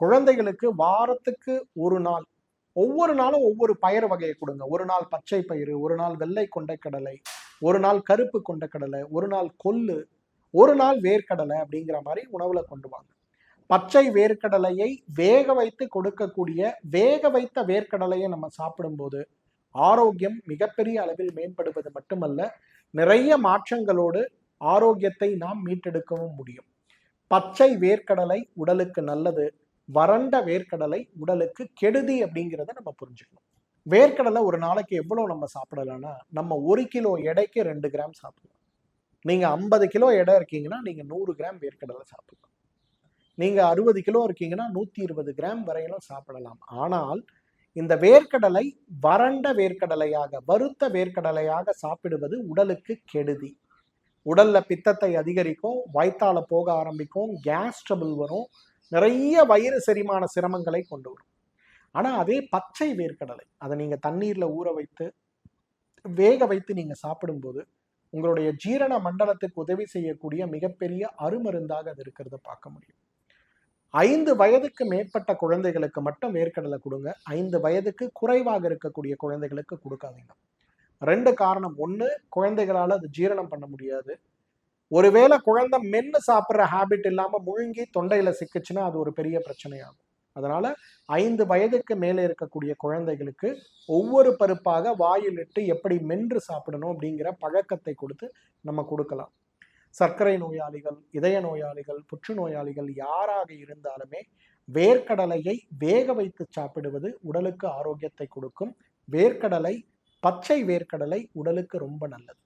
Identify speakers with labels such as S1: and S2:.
S1: குழந்தைகளுக்கு வாரத்துக்கு ஒரு நாள், ஒவ்வொரு நாளும் ஒவ்வொரு பயறு வகையை கொடுங்க. ஒரு நாள் பச்சை பயிறு, ஒரு நாள் வெள்ளை கொண்டைக்கடலை, ஒரு நாள் கருப்பு கொண்டைக்கடலை, ஒரு நாள் கொள்ளு, ஒரு நாள் வேர்க்கடலை அப்படிங்கிற மாதிரி உணவுல கொண்டு வாங்க. பச்சை வேர்க்கடலையை வேக வைத்து கொடுக்கக்கூடிய வேக வைத்த வேர்க்கடலையை நம்ம சாப்பிடும்போது ஆரோக்கியம் மிகப்பெரிய அளவில் மேம்படுவது மட்டுமல்ல, நிறைய மாற்றங்களோடு ஆரோக்கியத்தை நாம் மீட்டெடுக்கவும் முடியும். பச்சை வேர்க்கடலை உடலுக்கு நல்லது, வறண்ட வேர்க்கடலை உடலுக்கு கெடுதி அப்படிங்கிறத நம்ம புரிஞ்சுக்கணும். வேர்க்கடலை ஒரு நாளைக்கு எவ்வளவு நம்ம சாப்பிடலாம்னா, நம்ம 1 கிலோ எடைக்கு 2 கிராம் சாப்பிடலாம். நீங்க 50 கிலோ எடை இருக்கீங்கன்னா நீங்க 100 கிராம் வேர்க்கடலை சாப்பிடலாம். நீங்க 60 கிலோ இருக்கீங்கன்னா 120 கிராம் வரையிலும் சாப்பிடலாம். ஆனால் இந்த வேர்க்கடலை வறண்ட வேர்க்கடலையாக, வறுத்த வேர்க்கடலையாக சாப்பிடுவது உடலுக்கு கெடுதி. உடல்ல பித்தத்தை அதிகரிக்கும், வயிற்றால போக ஆரம்பிக்கும், கேஸ் ட்ரபிள் வரும், நிறைய வயிறு செரிமான சிரமங்களை கொண்டு வரும். ஆனா அதே பச்சை வேர்க்கடலை, அதை நீங்க தண்ணீர்ல ஊற வைத்து வேக வைத்து நீங்க சாப்பிடும்போது உங்களுடைய ஜீரண மண்டலத்துக்கு உதவி செய்யக்கூடிய மிகப்பெரிய அருமருந்தாக அது இருக்கிறத பார்க்க முடியும். 5 வயதுக்கு மேற்பட்ட குழந்தைகளுக்கு மட்டும் வேர்க்கடலை கொடுங்க. 5 வயதுக்கு குறைவாக இருக்கக்கூடிய குழந்தைகளுக்கு கொடுக்காதீங்க. 2 காரணம். 1, குழந்தைகளால அது ஜீரணம் பண்ண முடியாது. ஒருவேளை குழந்தை மென்னு சாப்பிட்ற ஹேபிட் இல்லாம முழுங்கி தொண்டையில சிக்குச்சுன்னா அது ஒரு பெரிய பிரச்சனையாகும். அதனால 5 வயதுக்கு மேலே இருக்கக்கூடிய குழந்தைகளுக்கு ஒவ்வொரு பருப்பாக வாயில் இட்டு எப்படி மென்று சாப்பிடணும் அப்படிங்கிற பழக்கத்தை கொடுத்து நம்ம கொடுக்கலாம். சர்க்கரை நோயாளிகள், இதய நோயாளிகள், புற்றுநோயாளிகள் யாராக இருந்தாலுமே வேர்க்கடலையை வேக வைத்து சாப்பிடுவது உடலுக்கு ஆரோக்கியத்தை கொடுக்கும். வேர்க்கடலை, பச்சை வேர்க்கடலை உடலுக்கு ரொம்ப நல்லது.